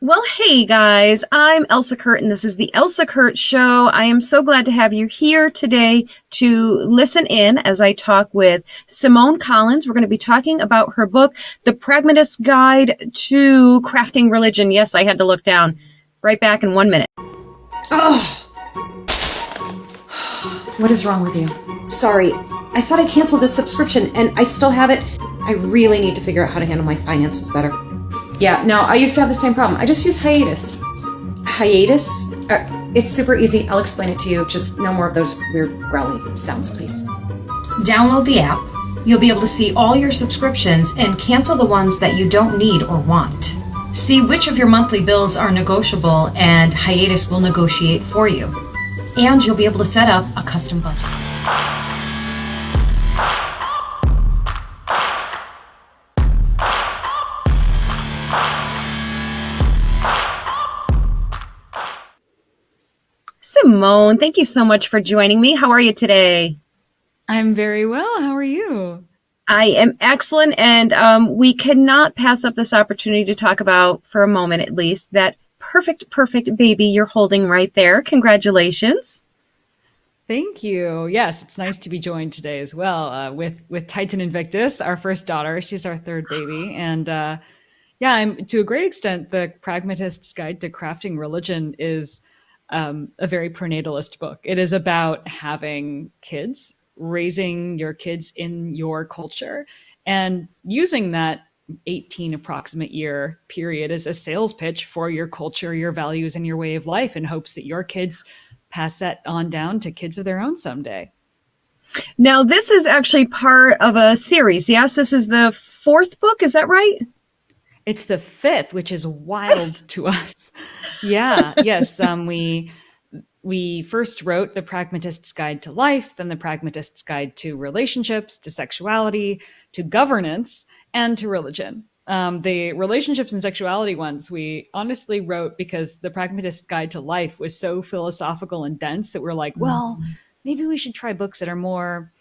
Well, hey guys, I'm Elsa Kurt, and this is the Elsa Kurt Show. I am so glad to have you here today to listen in as I talk with Simone Collins. We're going to be talking about her book, The Pragmatist's Guide to Crafting Religion. Yes, I had to look down. Right back in 1 minute. Oh, what is wrong with you? Sorry, I thought I canceled this subscription and I still have it. I really need to figure out how to handle my finances better. Yeah, no, I used to have the same problem. I just use hiatus. Hiatus? It's super easy. I'll explain it to you. Just no more of those weird growly sounds, please. Download the app. You'll be able to see all your subscriptions and cancel the ones that you don't need or want. See which of your monthly bills are negotiable, and Hiatus will negotiate for you. And you'll be able to set up a custom budget. Simone, thank you so much for joining me. How are you today? I'm very well. How are you? I am excellent, and we cannot pass up this opportunity to talk about, for a moment at least, that perfect baby you're holding right there. Congratulations. Thank you. Yes, it's nice to be joined today as well with Titan Invictus, our first daughter. She's our third baby. And I'm to a great extent, the Pragmatist's Guide to Crafting Religion is a very prenatalist book. It is about having kids, raising your kids in your culture, and using that 18 approximate year period as a sales pitch for your culture, your values, and your way of life in hopes that your kids pass that on down to kids of their own someday. Now, this is actually part of a series. Yes, this is the fourth book. Is that right? It's the fifth, which is wild to us. Yeah. Yes. We first wrote The Pragmatist's Guide to Life, then The Pragmatist's Guide to Relationships, to Sexuality, to Governance, and to Religion. The relationships and sexuality ones we honestly wrote because The Pragmatist's Guide to Life was so philosophical and dense that we're like, well, maybe we should try books that are more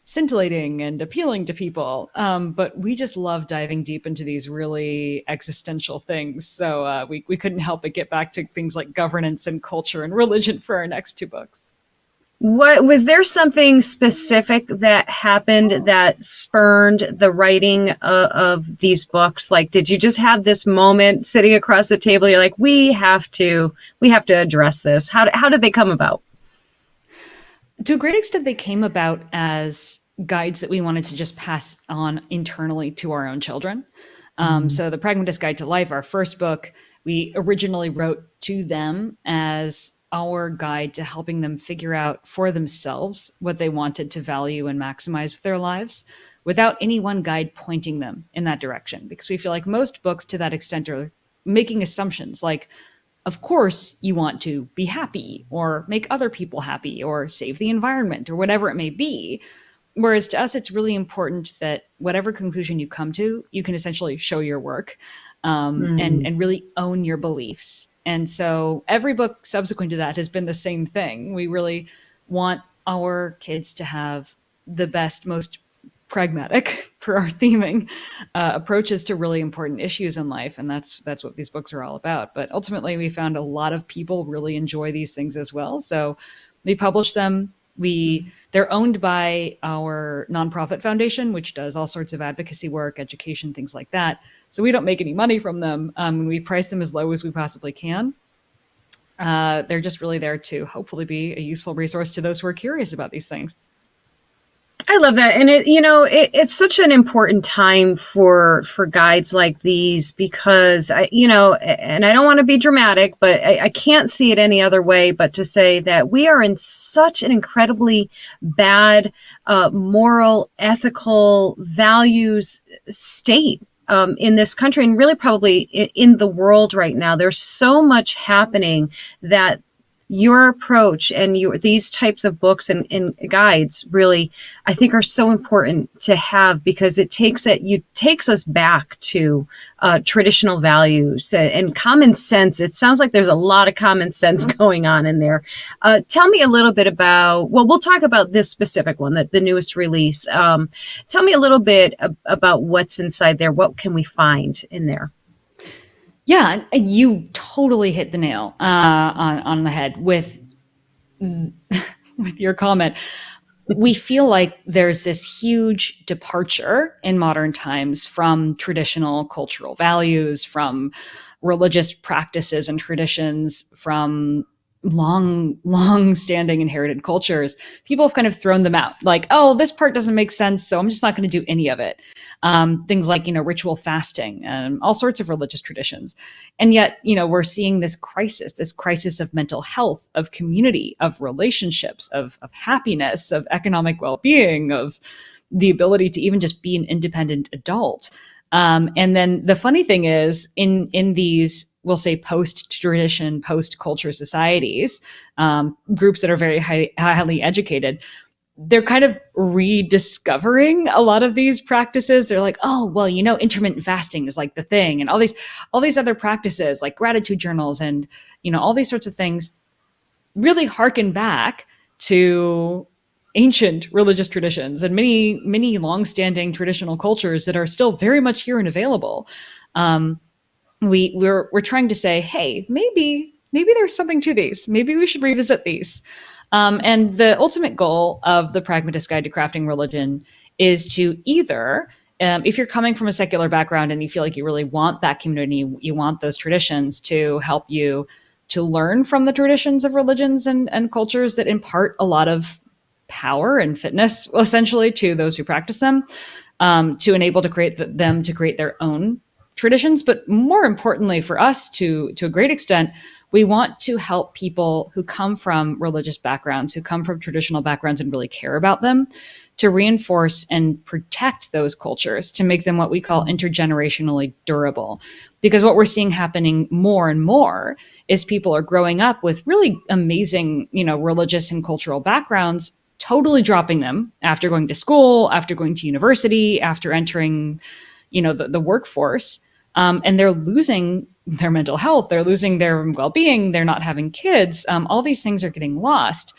scintillating and appealing to people. But we just love diving deep into these really existential things. So we couldn't help but get back to things like governance and culture and religion for our next two books. What was there something specific that happened that spurned the writing of these books? Like, did you just have this moment sitting across the table? You're like, we have to address this. How did they come about? To a great extent, they came about as guides that we wanted to just pass on internally to our own children. So The Pragmatist's Guide to Life, our first book, we originally wrote to them as our guide to helping them figure out for themselves what they wanted to value and maximize with their lives without any one guide pointing them in that direction. Because we feel like most books to that extent are making assumptions like, of course, you want to be happy or make other people happy or save the environment or whatever it may be. Whereas to us, it's really important that whatever conclusion you come to, you can essentially show your work and really own your beliefs. And so every book subsequent to that has been the same thing. We really want our kids to have the best, most pragmatic, for our theming, approaches to really important issues in life. And that's what these books are all about. But ultimately, we found a lot of people really enjoy these things as well. So we publish them. They're owned by our nonprofit foundation, which does all sorts of advocacy work, education, things like that. So we don't make any money from them. We price them as low as we possibly can. They're just really there to hopefully be a useful resource to those who are curious about these things. I love that. And it's such an important time for guides like these because and I don't want to be dramatic, but I can't see it any other way but to say that we are in such an incredibly bad moral, ethical values state in this country and really probably in the world right now. There's so much happening that your approach and these types of books and guides really, I think, are so important to have because it takes us back to traditional values and common sense. It sounds like there's a lot of common sense going on in there. Tell me a little bit about, well, we'll talk about this specific one, the newest release. Tell me a little bit about what's inside there. What can we find in there? Yeah, you totally hit the nail on the head with with your comment. We feel like there's this huge departure in modern times from traditional cultural values, from religious practices and traditions, from long standing inherited cultures. People have kind of thrown them out, like, oh, this part doesn't make sense, so I'm just not going to do any of it. Things like, ritual fasting and all sorts of religious traditions. And yet, we're seeing this crisis of mental health, of community, of relationships, of happiness, of economic well-being, of the ability to even just be an independent adult. And then the funny thing is, in these, we'll say, post-tradition, post-culture societies, groups that are very highly educated, they're kind of rediscovering a lot of these practices. They're like, oh, well, intermittent fasting is like the thing, and all these other practices like gratitude journals and all these sorts of things really harken back to ancient religious traditions and many longstanding traditional cultures that are still very much here and available. We're trying to say, hey, maybe there's something to these. Maybe we should revisit these. And the ultimate goal of the Pragmatist Guide to Crafting Religion is to either, if you're coming from a secular background and you feel like you really want that community, you want those traditions to help you to learn from the traditions of religions and cultures that impart a lot of power and fitness, essentially, to those who practice them, to enable them to create their own traditions. But more importantly for us, to a great extent, we want to help people who come from religious backgrounds, who come from traditional backgrounds and really care about them, to reinforce and protect those cultures, to make them what we call intergenerationally durable. Because what we're seeing happening more and more is people are growing up with really amazing, religious and cultural backgrounds, totally dropping them after going to school, after going to university, after entering, the workforce. And they're losing their mental health, they're losing their well-being, they're not having kids. All these things are getting lost.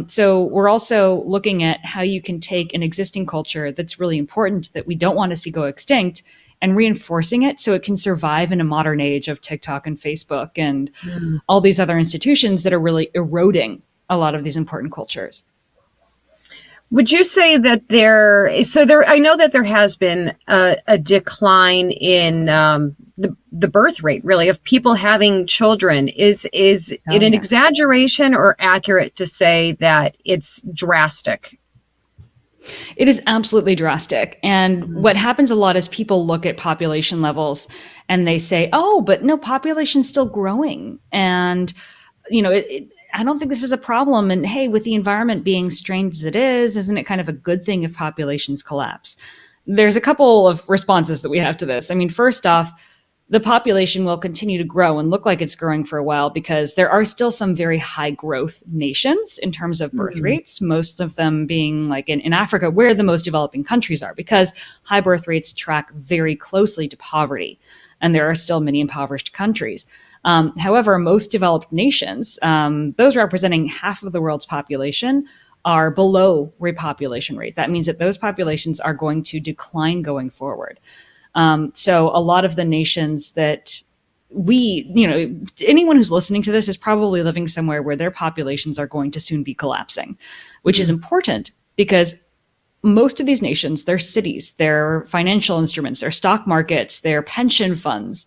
So we're also looking at how you can take an existing culture that's really important, that we don't want to see go extinct, and reinforcing it so it can survive in a modern age of TikTok and Facebook and all these other institutions that are really eroding a lot of these important cultures. Would you say that I know that there has been a decline in the birth rate, really, of people having children. Is it an exaggeration or accurate to say that it's drastic? It is absolutely drastic. And what happens a lot is people look at population levels and they say, oh, but no, population's still growing. And, I don't think this is a problem. And hey, with the environment being strained as it is, isn't it kind of a good thing if populations collapse? There's a couple of responses that we have to this. I mean, first off, the population will continue to grow and look like it's growing for a while because there are still some very high growth nations in terms of birth rates, most of them being like in Africa, where the most developing countries are, because high birth rates track very closely to poverty. And there are still many impoverished countries. However, most developed nations, those representing half of the world's population, are below repopulation rate. That means that those populations are going to decline going forward. So a lot of the nations that anyone who's listening to this is probably living somewhere where their populations are going to soon be collapsing, which is important because most of these nations, their cities, their financial instruments, their stock markets, their pension funds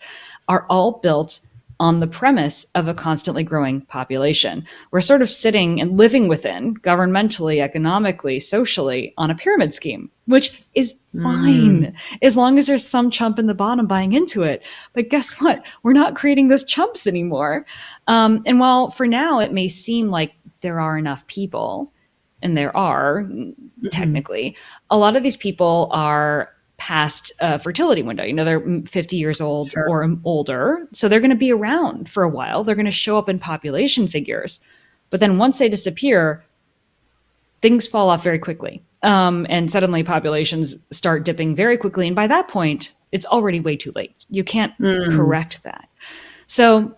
are all built on the premise of a constantly growing population. We're sort of sitting and living within, governmentally, economically, socially, on a pyramid scheme, which is fine as long as there's some chump in the bottom buying into it. But guess what? We're not creating those chumps anymore. And while for now it may seem like there are enough people, and there are technically, a lot of these people are past fertility window. They're 50 years old or older. So they're going to be around for a while. They're going to show up in population figures. But then once they disappear, things fall off very quickly. And suddenly populations start dipping very quickly. And by that point, it's already way too late. You can't correct that. So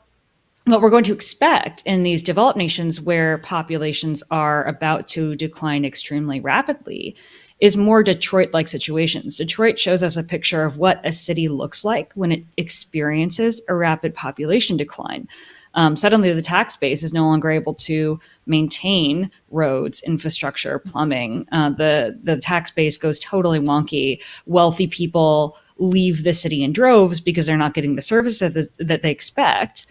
what we're going to expect in these developed nations where populations are about to decline extremely rapidly is more Detroit-like situations. Detroit shows us a picture of what a city looks like when it experiences a rapid population decline. Suddenly, the tax base is no longer able to maintain roads, infrastructure, plumbing. The tax base goes totally wonky. Wealthy people leave the city in droves because they're not getting the service that they expect,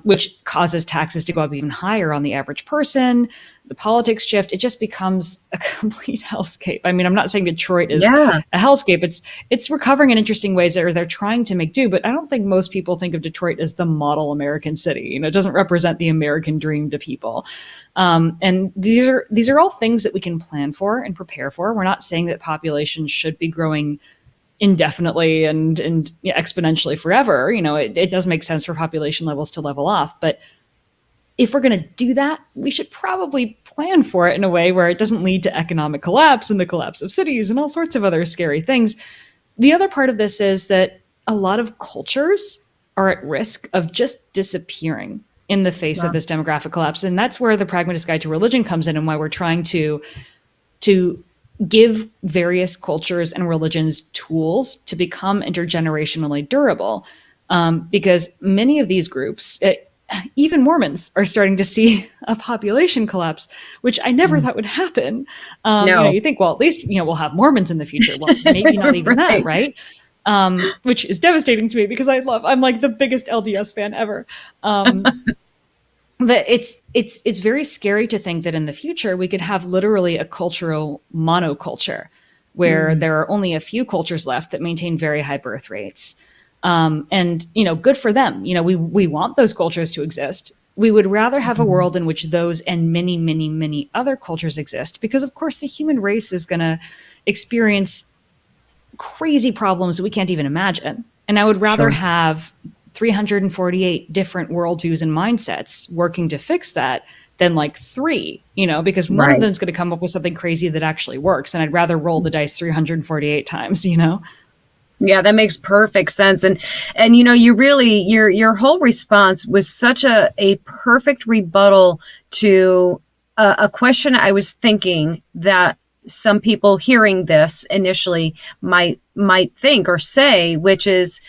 which causes taxes to go up even higher on the average person. The politics shift. It just becomes a complete hellscape. I mean, I'm not saying Detroit is Yeah. a hellscape. It's recovering in interesting ways, or they're trying to make do. But I don't think most people think of Detroit as the model American city. You know, it doesn't represent the American dream to people. And these are all things that we can plan for and prepare for. We're not saying that population should be growing indefinitely and exponentially forever. You know, it does make sense for population levels to level off, but if we're going to do that, we should probably plan for it in a way where it doesn't lead to economic collapse and the collapse of cities and all sorts of other scary things. The other part of this is that a lot of cultures are at risk of just disappearing in the face of this demographic collapse. And that's where the Pragmatist Guide to Religion comes in, and why we're trying to give various cultures and religions tools to become intergenerationally durable. Because many of these groups, even Mormons, are starting to see a population collapse, which I never thought would happen. No. You know, you think, well, at least, you know, we'll have Mormons in the future. Well, maybe not even that, right? Which is devastating to me because I'm like the biggest LDS fan ever. That it's very scary to think that in the future we could have literally a cultural monoculture where there are only a few cultures left that maintain very high birth rates. And, you know, good for them. You know, we want those cultures to exist. We would rather have a world in which those and many, many, many other cultures exist, because of course the human race is going to experience crazy problems that we can't even imagine. And I would rather have 348 different worldviews and mindsets working to fix that than like 3, you know, because one of them is going to come up with something crazy that actually works. And I'd rather roll the dice 348 times, you know? Yeah, that makes perfect sense. And you know, you really, your whole response was such a perfect rebuttal to a question I was thinking that some people hearing this initially might think or say, which is,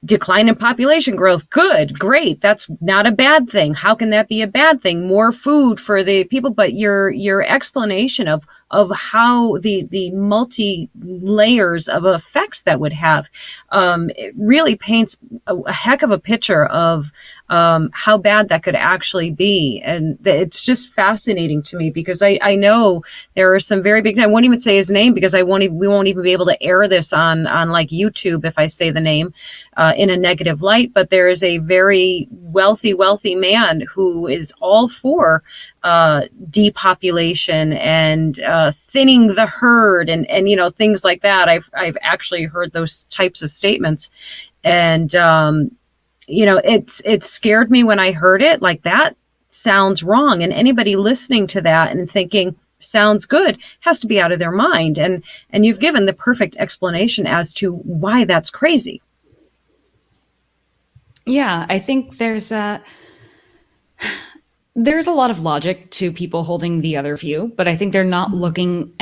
decline in population growth. Good, great. That's not a bad thing. How can that be a bad thing? More food for the people. But your explanation of how the multi layers of effects that would have, it really paints a heck of a picture of how bad that could actually be. And it's just fascinating to me because I know there are some very big, I won't even say his name because we won't even be able to air this on like YouTube if I say the name in a negative light. But there is a very wealthy man who is all for depopulation and thinning the herd and you know, things like that. I've actually heard those types of statements. And you know, it scared me when I heard it. Like, that sounds wrong. And anybody listening to that and thinking sounds good has to be out of their mind. And you've given the perfect explanation as to why that's crazy. Yeah, I think there's a lot of logic to people holding the other view, but I think they're not walking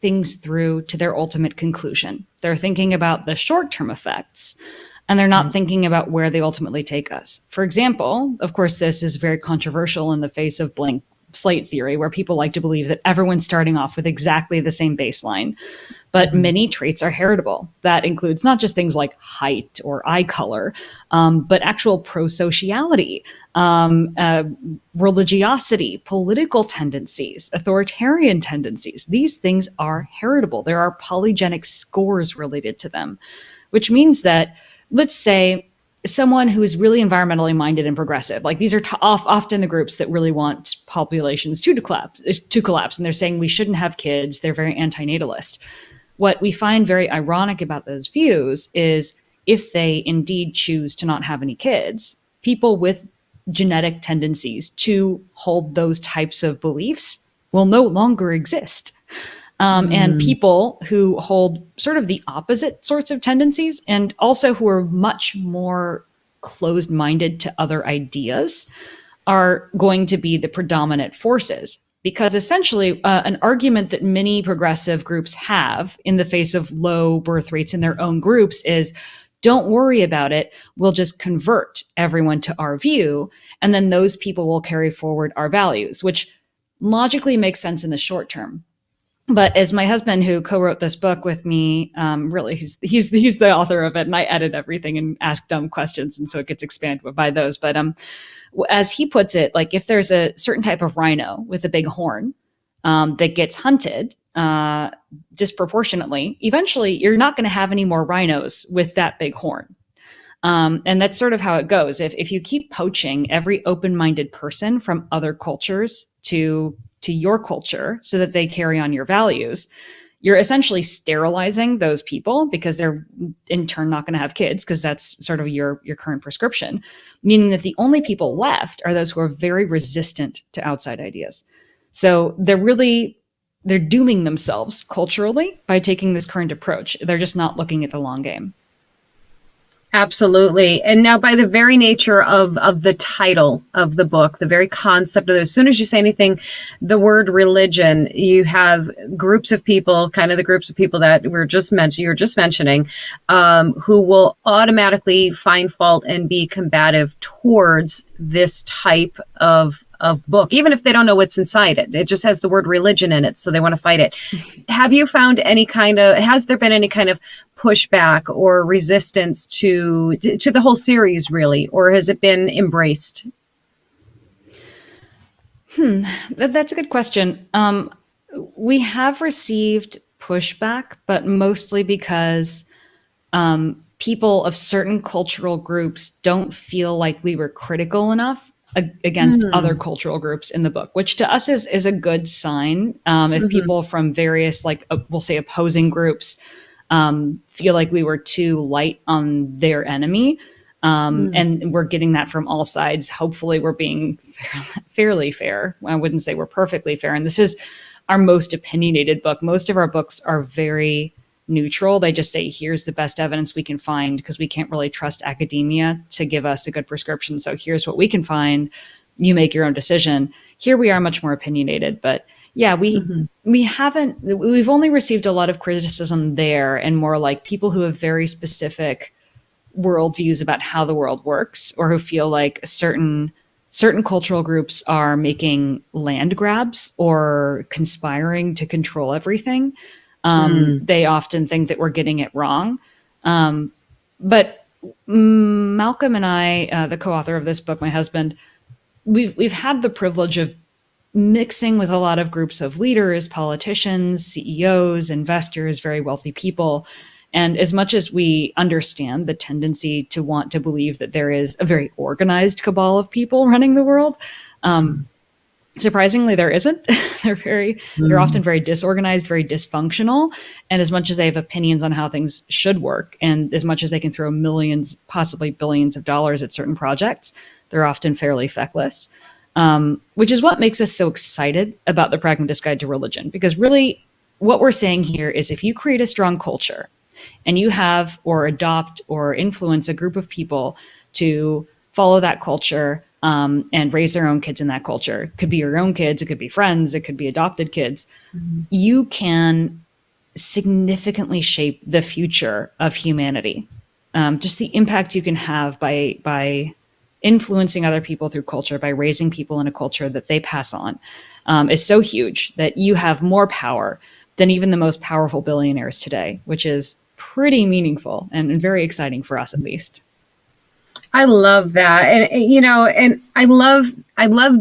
things through to their ultimate conclusion. They're thinking about the short-term effects, and they're not thinking about where they ultimately take us. For example, of course, this is very controversial in the face of blank slate theory, where people like to believe that everyone's starting off with exactly the same baseline. But many traits are heritable. That includes not just things like height or eye color, but actual prosociality, religiosity, political tendencies, authoritarian tendencies. These things are heritable. There are polygenic scores related to them, which means that, let's say, someone who is really environmentally minded and progressive, like these are often the groups that really want populations to collapse, and they're saying we shouldn't have kids. They're very antinatalist. What we find very ironic about those views is if they indeed choose to not have any kids, people with genetic tendencies to hold those types of beliefs will no longer exist. And people who hold sort of the opposite sorts of tendencies, and also who are much more closed-minded to other ideas, are going to be the predominant forces. because essentially an argument that many progressive groups have in the face of low birth rates in their own groups is, don't worry about it. We'll just convert everyone to our view, and then those people will carry forward our values, which logically makes sense in the short term. But as my husband, who co-wrote this book with me, really, he's the author of it, and I edit everything and ask dumb questions, and so it gets expanded by those. But as he puts it, like if there's a certain type of rhino with a big horn that gets hunted disproportionately, eventually you're not going to have any more rhinos with that big horn. And that's sort of how it goes. If you keep poaching every open-minded person from other cultures to your culture so that they carry on your values, you're essentially sterilizing those people because they're in turn not going to have kids, because that's sort of your current prescription, meaning that the only people left are those who are very resistant to outside ideas. So they're dooming themselves culturally by taking this current approach. They're just not looking at the long game. Absolutely. And now, by the very nature of the title of the book, the very concept of it, as soon as you say anything, the word religion, you have groups of people, kind of the groups of people that you're just mentioning, who will automatically find fault and be combative towards this type of book, even if they don't know what's inside it. It just has the word religion in it, so they want to fight it. Have you found has there been any kind of pushback or resistance to the whole series, really, or has it been embraced? That's a good question. We have received pushback, but mostly because people of certain cultural groups don't feel like we were critical enough against other cultural groups in the book, which to us is a good sign. If people from various, we'll say, opposing groups feel like we were too light on their enemy, and we're getting that from all sides. Hopefully we're being fairly fair. I wouldn't say we're perfectly fair. And this is our most opinionated book. Most of our books are very neutral. They just say, here's the best evidence we can find, because we can't really trust academia to give us a good prescription. So here's what we can find. You make your own decision. Here we are much more opinionated, but yeah, we've only received a lot of criticism there, and more like people who have very specific worldviews about how the world works, or who feel like certain cultural groups are making land grabs or conspiring to control everything. They often think that we're getting it wrong. But Malcolm and I, the co-author of this book, my husband, we've had the privilege of mixing with a lot of groups of leaders, politicians, CEOs, investors, very wealthy people. And as much as we understand the tendency to want to believe that there is a very organized cabal of people running the world, surprisingly, there isn't. They're often very disorganized, very dysfunctional. And as much as they have opinions on how things should work, and as much as they can throw millions, possibly billions of dollars at certain projects, they're often fairly feckless. Which is what makes us so excited about the Pragmatist Guide to Religion. Because really what we're saying here is, if you create a strong culture and you have or adopt or influence a group of people to follow that culture, and raise their own kids in that culture. It could be your own kids, it could be friends, it could be adopted kids. You can significantly shape the future of humanity. Just the impact you can have by influencing other people through culture, by raising people in a culture that they pass on, is so huge that you have more power than even the most powerful billionaires today, which is pretty meaningful and very exciting for us, at least. I love that. And I love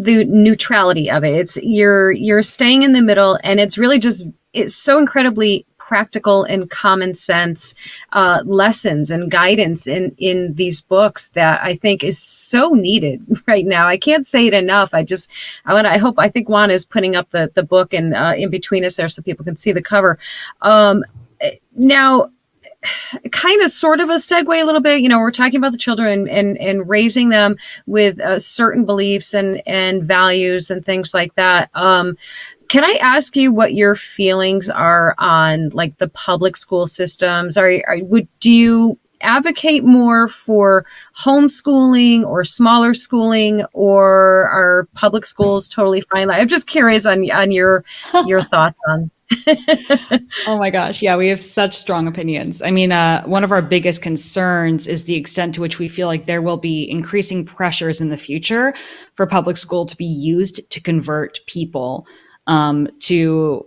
the neutrality of it. It's you're staying in the middle, and it's really it's so incredibly practical and common sense lessons and guidance in these books that I think is so needed right now. I can't say it enough. I think Juan is putting up the book and in between us there so people can see the cover. Now, kind of sort of a segue a little bit, we're talking about the children and raising them with certain beliefs and values and things like that. Can I ask you what your feelings are on like the public school systems? Do you advocate more for homeschooling or smaller schooling, or are public schools totally fine? I'm just curious on your thoughts on. Oh my gosh. Yeah, we have such strong opinions. I mean, one of our biggest concerns is the extent to which we feel like there will be increasing pressures in the future for public school to be used to convert people to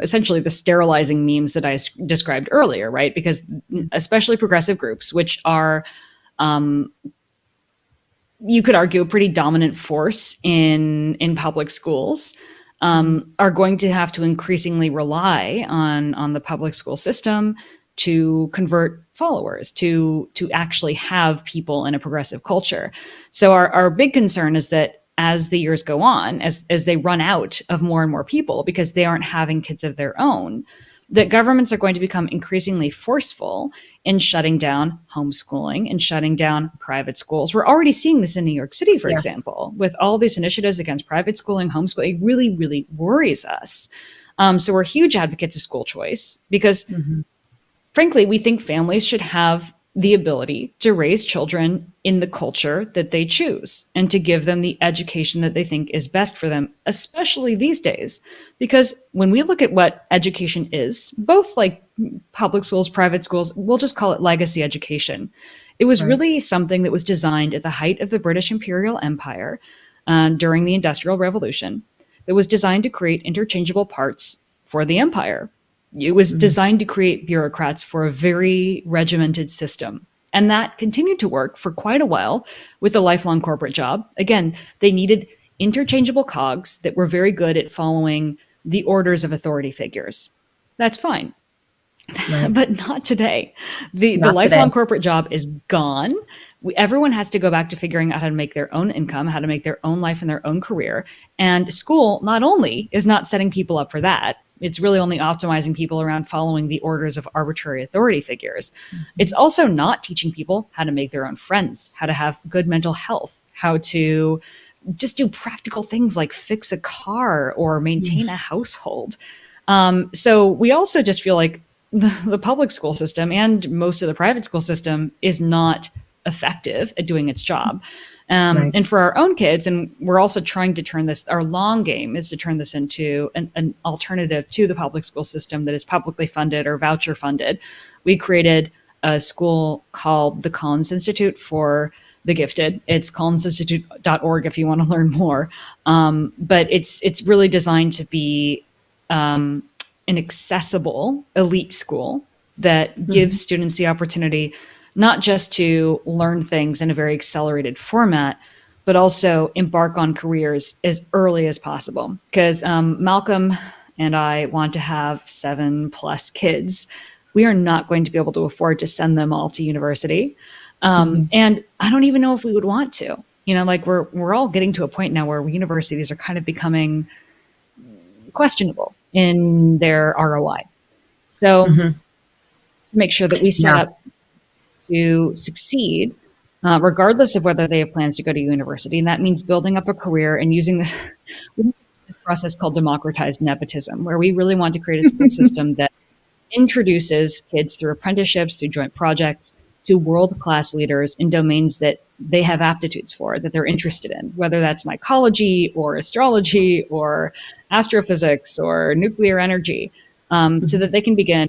essentially the sterilizing memes that I described earlier, right? Because especially progressive groups, which are you could argue a pretty dominant force in public schools, are going to have to increasingly rely on the public school system to convert followers, to actually have people in a progressive culture. So our big concern is that as the years go on, as they run out of more and more people because they aren't having kids of their own, that governments are going to become increasingly forceful in shutting down homeschooling and shutting down private schools. We're already seeing this in New York City, for Yes. example, with all these initiatives against private schooling, homeschooling. It really, really worries us. So we're huge advocates of school choice because, frankly, we think families should have the ability to raise children in the culture that they choose and to give them the education that they think is best for them, especially these days. Because when we look at what education is, both like public schools, private schools, we'll just call it legacy education. It was Right. really something that was designed at the height of the British Imperial Empire during the Industrial Revolution. That was designed to create interchangeable parts for the empire. It was designed to create bureaucrats for a very regimented system. And that continued to work for quite a while with the lifelong corporate job. Again, they needed interchangeable cogs that were very good at following the orders of authority figures. That's fine. Right. But not today. The Not today. lifelong corporate job is gone. Everyone has to go back to figuring out how to make their own income, how to make their own life and their own career. And school not only is not setting people up for that, it's really only optimizing people around following the orders of arbitrary authority figures. It's also not teaching people how to make their own friends, how to have good mental health, how to just do practical things like fix a car or maintain a household. So we also just feel like the public school system and most of the private school system is not effective at doing its job. Right. And for our own kids, and we're also trying to turn this, our long game is to turn this into an alternative to the public school system that is publicly funded or voucher funded. We created a school called the Collins Institute for the Gifted. It's collinsinstitute.org if you want to learn more. But it's really designed to be an accessible elite school that gives students the opportunity not just to learn things in a very accelerated format, but also embark on careers as early as possible. Because Malcolm and I want to have 7+ kids. We are not going to be able to afford to send them all to university. And I don't even know if we would want to. You know, like we're all getting to a point now where universities are kind of becoming questionable in their ROI. So to make sure that we set Yeah. up to succeed, regardless of whether they have plans to go to university. And that means building up a career and using this process called democratized nepotism, where we really want to create a school system that introduces kids through apprenticeships, through joint projects, to world-class leaders in domains that they have aptitudes for, that they're interested in, whether that's mycology or astrology or astrophysics or nuclear energy, so that they can begin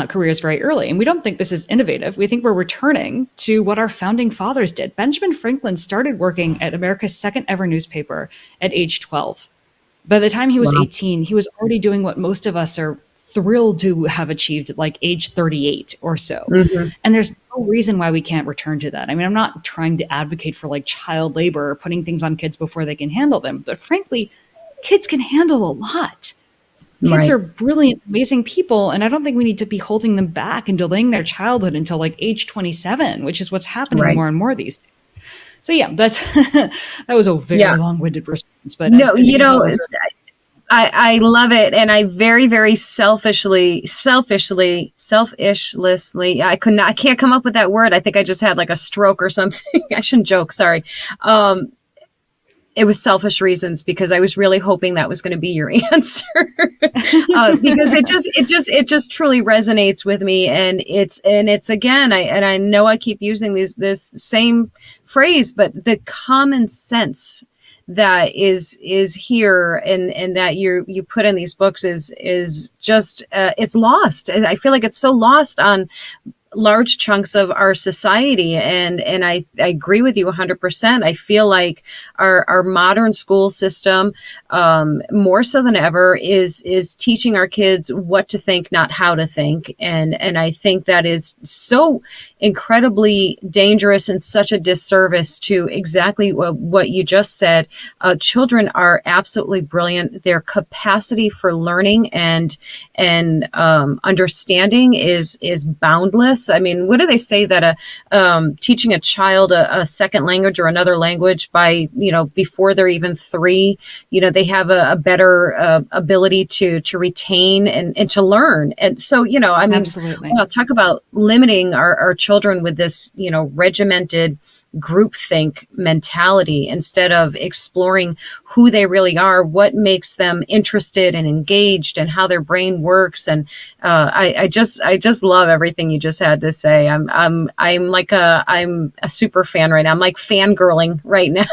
careers very early. And we don't think this is innovative. We think we're returning to what our founding fathers did. Benjamin Franklin started working at America's second ever newspaper at age 12. By the time he was 18, he was already doing what most of us are thrilled to have achieved at like age 38 or so. And there's no reason why we can't return to that. I mean, I'm not trying to advocate for like child labor or putting things on kids before they can handle them. But frankly, kids can handle a lot. Kids are brilliant, amazing people, and I don't think we need to be holding them back and delaying their childhood until like age 27, which is what's happening more and more these days. So yeah, that's that was a very long-winded response, but No, as you you can know, tell, I love it, and I very, very selfishly, I can't come up with that word. I think I just had like a stroke or something. I shouldn't joke. Sorry. It was selfish reasons because I was really hoping that was going to be your answer. Because it just truly resonates with me. And it's again, I know I keep using this same phrase, but the common sense that is here and that you put in these books is just, it's lost. I feel like it's so lost on large chunks of our society. And I agree with you 100%. I feel like our modern school system, more so than ever, is teaching our kids what to think, not how to think. And I think that is so incredibly dangerous and such a disservice to exactly what you just said. Children are absolutely brilliant. Their capacity for learning and understanding is boundless. I mean, what do they say that teaching a child a second language or another language by, before they're even 3, they have a better ability to retain and to learn. And so, I mean, Absolutely. talk about limiting our children with this, regimented groupthink mentality instead of exploring who they really are, what makes them interested and engaged, and how their brain works. And I just love everything you just had to say. I'm a super fan right now. I'm like fangirling right now.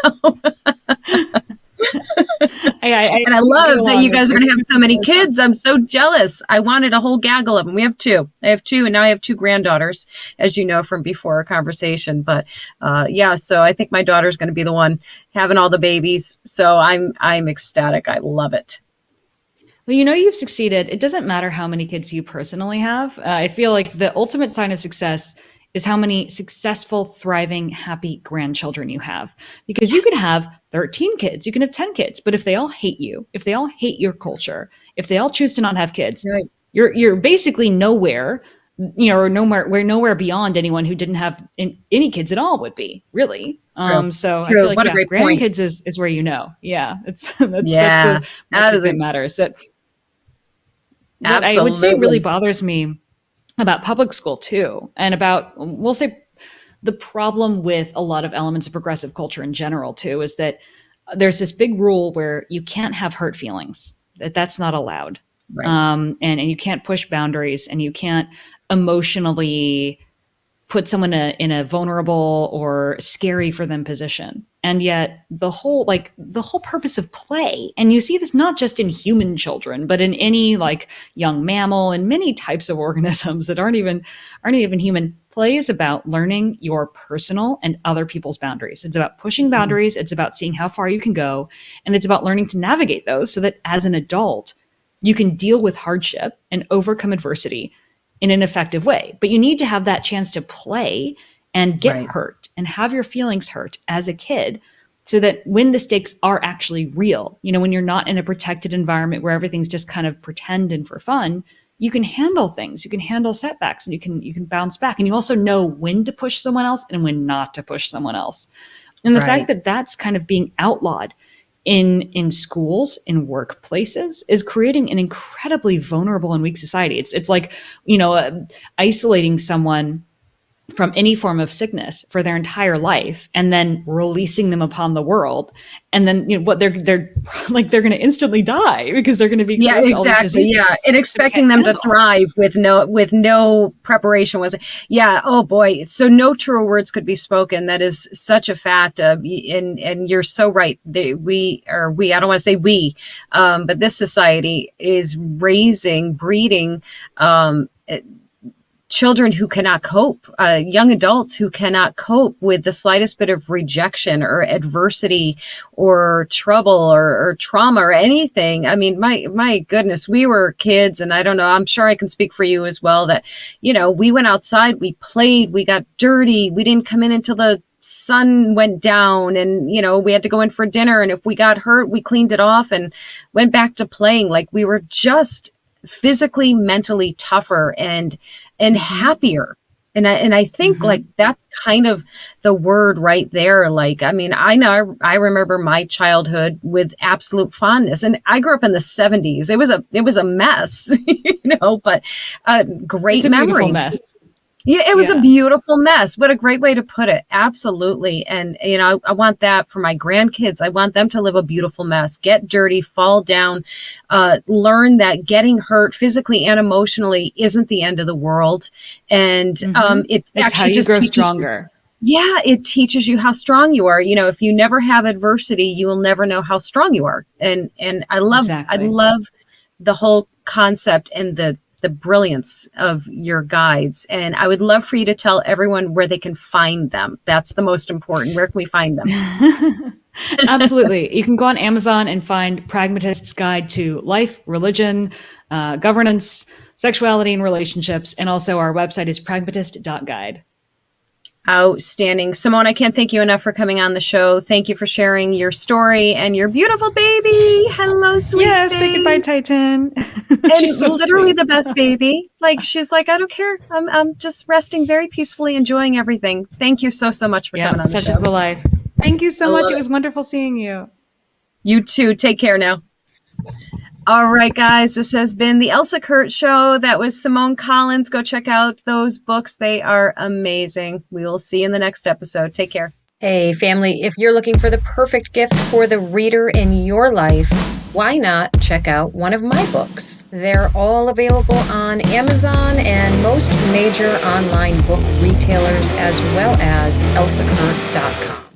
And I love that you guys are going to have so many kids. I'm so jealous. I wanted a whole gaggle of them. We have 2. I have 2, and now I have 2 granddaughters, as you know from before our conversation. But so I think my daughter's going to be the one having all the babies. So I'm ecstatic. I love it. Well, you've succeeded. It doesn't matter how many kids you personally have. I feel like the ultimate sign of success is how many successful, thriving, happy grandchildren you have. Because you could have 13 kids, you can have 10 kids, but if they all hate you, if they all hate your culture, if they all choose to not have kids, right, you're basically nowhere, or nowhere beyond anyone who didn't have any kids at all would be, really. So True. I feel like What a great grandkids point. is where that's Yeah, the metric that matters. So what I would say really absolutely. bothers me about public school too, and about, we'll say, the problem with a lot of elements of progressive culture in general too, is that there's this big rule where you can't have hurt feelings, that's not allowed. Right. And you can't push boundaries, and you can't emotionally put someone in a vulnerable or scary for them position. And yet the whole purpose of play, and you see this not just in human children, but in any young mammal and many types of organisms that aren't even human, play is about learning your personal and other people's boundaries. It's about pushing boundaries. It's about seeing how far you can go. And it's about learning to navigate those so that as an adult, you can deal with hardship and overcome adversity in an effective way. But you need to have that chance to play and get hurt and have your feelings hurt as a kid, so that when the stakes are actually real, when you're not in a protected environment where everything's just kind of pretend and for fun, you can handle things, you can handle setbacks, and you can bounce back. And you also know when to push someone else and when not to push someone else. And the fact that that's kind of being outlawed in schools, in workplaces, is creating an incredibly vulnerable and weak society. It's like, isolating someone from any form of sickness for their entire life and then releasing them upon the world. And then, what they're like, they're going to instantly die because they're going to be exposed to all these diseases. Yeah. And expecting them to thrive with no preparation oh boy. So no truer words could be spoken. That is such a fact. And you're so right. I don't want to say we, but this society is breeding, children who cannot cope, young adults who cannot cope with the slightest bit of rejection or adversity or trouble or trauma or anything. I mean, my goodness, we were kids, and I don't know, I'm sure I can speak for you as well, that, we went outside, we played, we got dirty, we didn't come in until the sun went down, and we had to go in for dinner, and if we got hurt, we cleaned it off and went back to playing. Like, we were just physically, mentally tougher and happier. And I think that's kind of the word right there. I know I remember my childhood with absolute fondness, and I grew up in the 70s. It was a mess, but great it's a memories. Mess. Yeah, it was a Yeah. beautiful mess. What a great way to put it. Absolutely. And, I want that for my grandkids. I want them to live a beautiful mess, get dirty, fall down, learn that getting hurt physically and emotionally isn't the end of the world. And it It's how actually you just grow teaches you. stronger. Yeah, it teaches you how strong you are. If you never have adversity, you will never know how strong you are. And I Exactly. love the whole concept and the brilliance of your guides. And I would love for you to tell everyone where they can find them. That's the most important. Where can we find them? Absolutely. You can go on Amazon and find Pragmatist's Guide to Life, Religion, Governance, Sexuality, and Relationships. And also our website is pragmatist.guide. Outstanding. Simone, I can't thank you enough for coming on the show. Thank you for sharing your story and your beautiful baby. Hello, sweet Yeah, say goodbye, face. Titan. She's And so literally sweet. the best baby. Like, she's like, I don't care. I'm just resting very peacefully, enjoying everything. Thank you so much for coming Yeah, on the such is show. the life. Thank you I so much. love It it. was wonderful seeing you. You too. Take care now. All right, guys, this has been the Elsa Kurt Show. That was Simone Collins. Go check out those books. They are amazing. We will see you in the next episode. Take care. Hey, family, if you're looking for the perfect gift for the reader in your life, why not check out one of my books? They're all available on Amazon and most major online book retailers, as well as elsakurt.com.